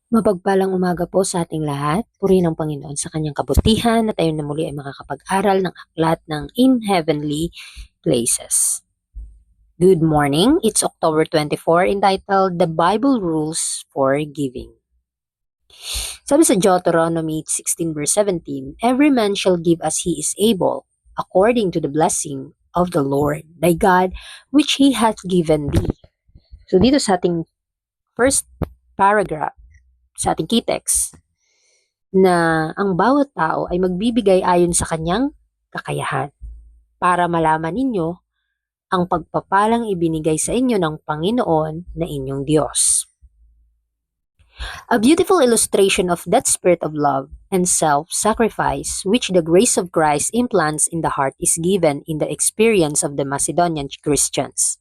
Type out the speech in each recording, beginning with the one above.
Mapagpalang umaga po sa ating lahat. Purihin ang Panginoon sa kanyang kabutihan at tayo na muli ay makakapag-aral ng aklat ng In Heavenly Places. Good morning. It's October 24, entitled The Bible Rules for Giving. Sabi sa Deuteronomy 16 verse 17, Every man shall give as he is able, according to the blessing of the Lord, thy God, which he hath given thee. So dito sa ating first paragraph, sa ating key text, na ang bawat tao ay magbibigay ayon sa kanyang kakayahan para malaman ninyo ang pagpapalang ibinigay sa inyo ng Panginoon na inyong Diyos. A beautiful illustration of that spirit of love and self-sacrifice which the grace of Christ implants in the heart is given in the experience of the Macedonian Christians.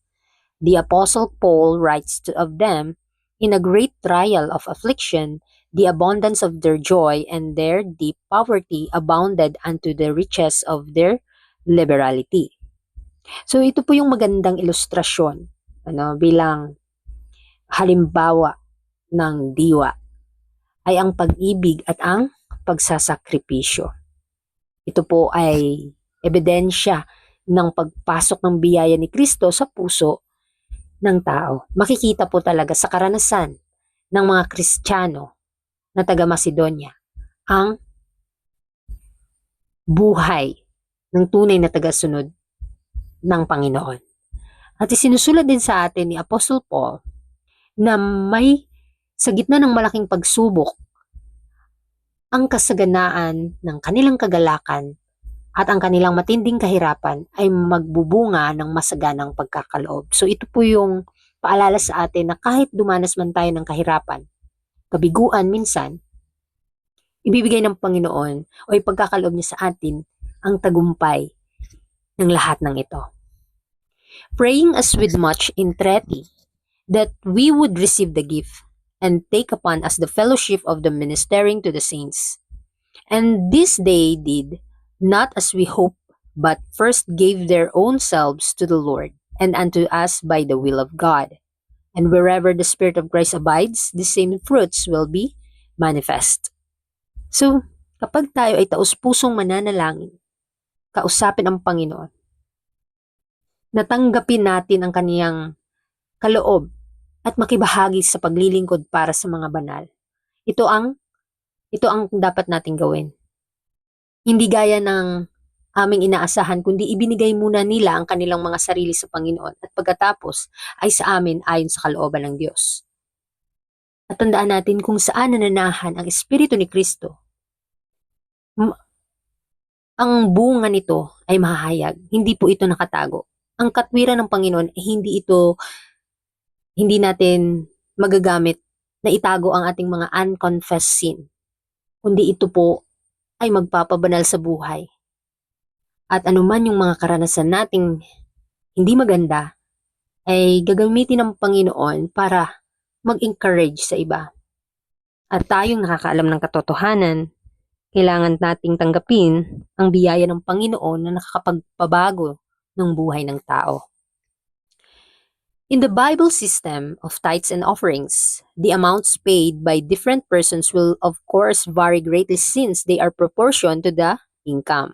The Apostle Paul writes of them, in a great trial of affliction, the abundance of their joy and their deep poverty abounded unto the riches of their liberality. So ito po yung magandang ilustrasyon bilang halimbawa ng diwa ay ang pag-ibig at ang pagsasakripisyo. Ito po ay ebidensya ng pagpasok ng biyaya ni Kristo sa puso ng tao. Makikita po talaga sa karanasan ng mga Kristiyano na taga Macedonia ang buhay ng tunay na tagasunod ng Panginoon. At isinusulat din sa atin ni Apostle Paul na may sa gitna ng malaking pagsubok ang kasaganaan ng kanilang kagalakan at ang kanilang matinding kahirapan ay magbubunga ng masaganang pagkakaloob. So ito po yung paalala sa atin na kahit dumanas man tayo ng kahirapan, kabiguan minsan, ibibigay ng Panginoon o ipagkakaloob niya sa atin ang tagumpay ng lahat ng ito. Praying us with much entreaty that we would receive the gift and take upon us the fellowship of the ministering to the saints. And this they did, not as we hope, but first gave their own selves to the Lord, and unto us by the will of God. And wherever the Spirit of Christ abides, the same fruits will be manifest. So, kapag tayo ay taus-pusong mananalangin, kausapin ang Panginoon, natanggapin natin ang kaniyang kaloob at makibahagi sa paglilingkod para sa mga banal. Ito ang dapat nating gawin. Hindi gaya ng aming inaasahan, kundi ibinigay muna nila ang kanilang mga sarili sa Panginoon at pagkatapos ay sa amin ayon sa kalooban ng Diyos. At tandaan natin kung saan nananahan ang Espiritu ni Kristo, ang bunga nito ay mahahayag. Hindi po ito nakatago. Ang katwiran ng Panginoon ay hindi natin magagamit na itago ang ating mga unconfessed sin, kundi ito po ay magpapabanal sa buhay. At anuman yung mga karanasan nating hindi maganda, ay gagamitin ng Panginoon para mag-encourage sa iba. At tayong nakakaalam ng katotohanan, kailangan nating tanggapin ang biyaya ng Panginoon na nakakapagpabago ng buhay ng tao. In the Bible system of tithes and offerings, the amounts paid by different persons will of course vary greatly since they are proportioned to the income.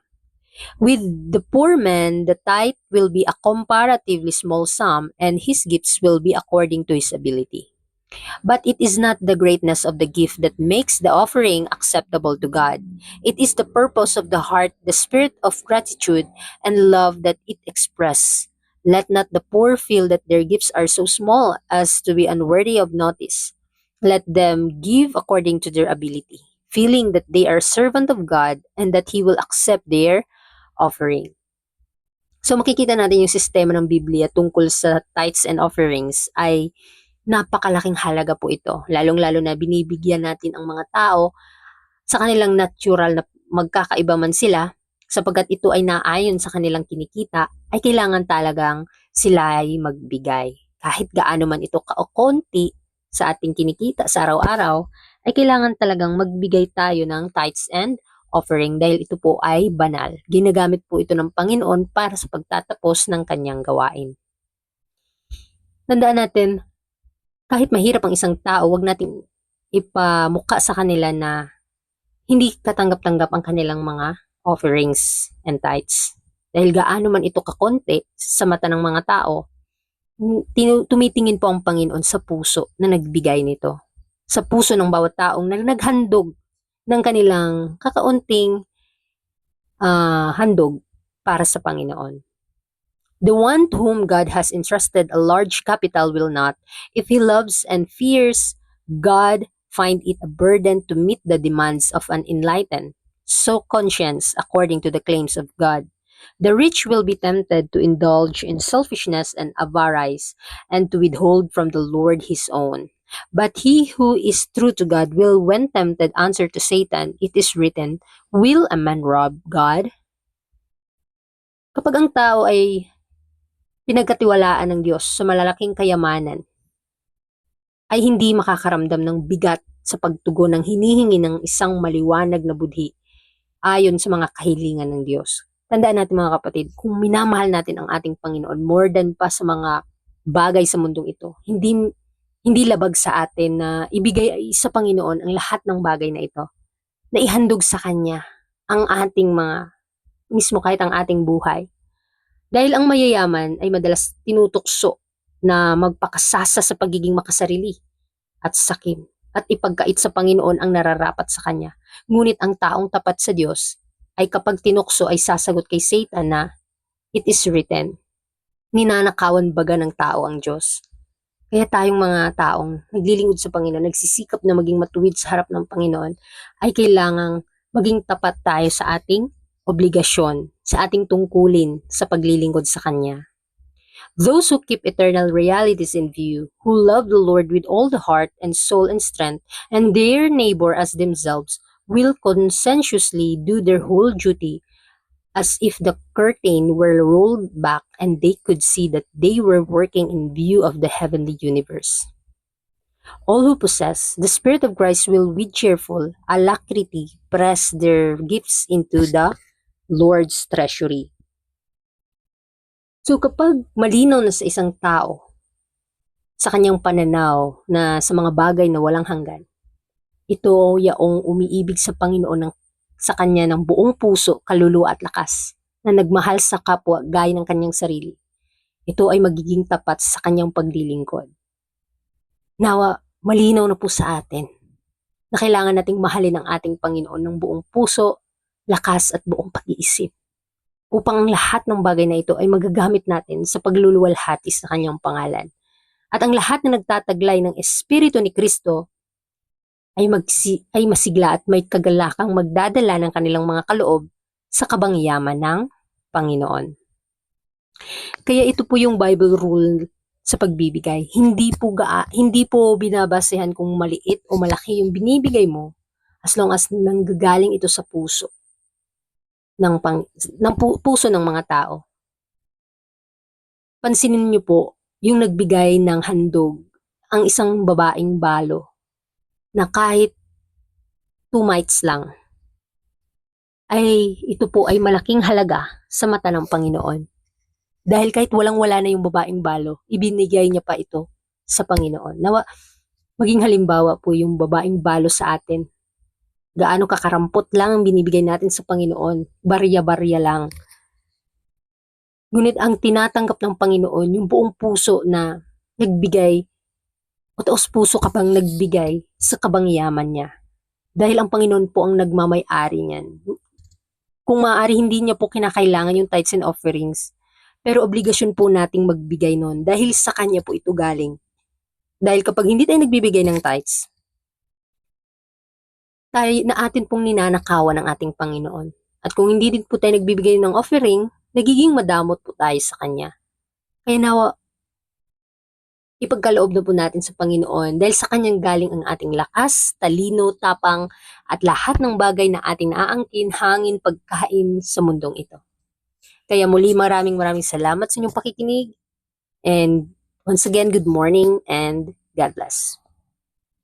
With the poor man, the tithe will be a comparatively small sum and his gifts will be according to his ability. But it is not the greatness of the gift that makes the offering acceptable to God. It is the purpose of the heart, the spirit of gratitude and love that it expresses. Let not the poor feel that their gifts are so small as to be unworthy of notice. Let them give according to their ability, feeling that they are servant of God and that He will accept their offering. So makikita natin yung sistema ng Biblia tungkol sa tithes and offerings ay napakalaking halaga po ito. Lalong-lalo na binibigyan natin ang mga tao sa kanilang natural na magkakaiba man sila, sapagkat ito ay naayon sa kanilang kinikita, ay kailangan talagang sila ay magbigay. Kahit gaano man ito kaunti sa ating kinikita sa araw-araw, ay kailangan talagang magbigay tayo ng tithes and offering dahil ito po ay banal. Ginagamit po ito ng Panginoon para sa pagtatapos ng kanyang gawain. Tandaan natin, kahit mahirap ang isang tao, wag nating ipamuka sa kanila na hindi katanggap-tanggap ang kanilang mga offerings and tithes. Dahil gaano man ito kakonti sa mata ng mga tao, tumitingin po ang Panginoon sa puso na nagbigay nito. Sa puso ng bawat taong naghandog ng kanilang kakaunting handog para sa Panginoon. The one to whom God has entrusted a large capital will not, if he loves and fears God, find it a burden to meet the demands of an enlightened conscience according to the claims of God. The rich will be tempted to indulge in selfishness and avarice and to withhold from the Lord his own. But he who is true to God will, when tempted, answer to Satan, "It is written, will a man rob God?" Kapag ang tao ay pinagkatiwalaan ng Diyos sa malalaking kayamanan, ay hindi makakaramdam ng bigat sa pagtugon ng hinihingi ng isang maliwanag na budhi ayon sa mga kahilingan ng Diyos. Tandaan natin mga kapatid, kung minamahal natin ang ating Panginoon more than pa sa mga bagay sa mundong ito, hindi labag sa atin na ibigay sa Panginoon ang lahat ng bagay na ito, na ihandog sa Kanya ang ating mismo kahit ang ating buhay. Dahil ang mayayaman ay madalas tinutukso na magpakasasa sa pagiging makasarili at sakim at ipagkait sa Panginoon ang nararapat sa Kanya. Ngunit ang taong tapat sa Diyos ay kapag tinukso ay sasagot kay Satan na, "It is written." Ninanakawan baga ng tao ang Diyos. Kaya tayong mga taong naglilingkod sa Panginoon, nagsisikap na maging matuwid sa harap ng Panginoon, ay kailangang maging tapat tayo sa ating obligasyon, sa ating tungkulin sa paglilingkod sa Kanya. Those who keep eternal realities in view, who love the Lord with all the heart and soul and strength, and their neighbor as themselves, will conscientiously do their whole duty as if the curtain were rolled back and they could see that they were working in view of the heavenly universe. All who possess the Spirit of Christ will with cheerful alacrity press their gifts into the Lord's treasury. So kapag malinaw na sa isang tao, sa kanyang pananaw na sa mga bagay na walang hanggan, ito yaong umiibig sa Panginoon sa kanya ng buong puso, kaluluwa at lakas, na nagmahal sa kapwa gaya ng kanyang sarili. Ito ay magiging tapat sa kanyang paglilingkod. Nawa, malinaw na po sa atin na kailangan nating mahalin ang ating Panginoon ng buong puso, lakas at buong pag-iisip, upang ang lahat ng bagay na ito ay magagamit natin sa pagluluwalhati sa kanyang pangalan. At ang lahat na nagtataglay ng Espiritu ni Kristo ay masigla at may kagalakang magdadala ng kanilang mga kaloob sa kabangyaman ng Panginoon. Kaya ito po yung Bible rule sa pagbibigay. Hindi po binabasehan kung maliit o malaki yung binibigay mo, as long as nanggagaling ito sa puso puso ng mga tao. Pansinin niyo po yung nagbigay ng handog, ang isang babaeng balo, na kahit 2 mites lang, ay ito po ay malaking halaga sa mata ng Panginoon. Dahil kahit walang-wala na yung babaeng balo, ibinigay niya pa ito sa Panginoon. Nawa, maging halimbawa po yung babaeng balo sa atin. Gaano kakarampot lang ang binibigay natin sa Panginoon, barya-barya lang. Ngunit ang tinatanggap ng Panginoon, yung buong puso na nagbigay, o taos puso ka bang nagbigay sa kabangyaman niya. Dahil ang Panginoon po ang nagmamay-ari niyan. Kung maaari, hindi niya po kinakailangan yung tithes and offerings, pero obligasyon po nating magbigay nun dahil sa Kanya po ito galing. Dahil kapag hindi tayo nagbibigay ng tithes, tayo na atin pong ninanakawan ng ating Panginoon. At kung hindi din po tayo nagbibigay ng offering, nagiging madamot po tayo sa Kanya. Kaya nawa, ipagkaloob na po natin sa Panginoon dahil sa Kanyang galing ang ating lakas, talino, tapang, at lahat ng bagay na ating naaangkin, hangin, pagkain sa mundong ito. Kaya muli maraming salamat sa inyong pakikinig. And once again, good morning and God bless.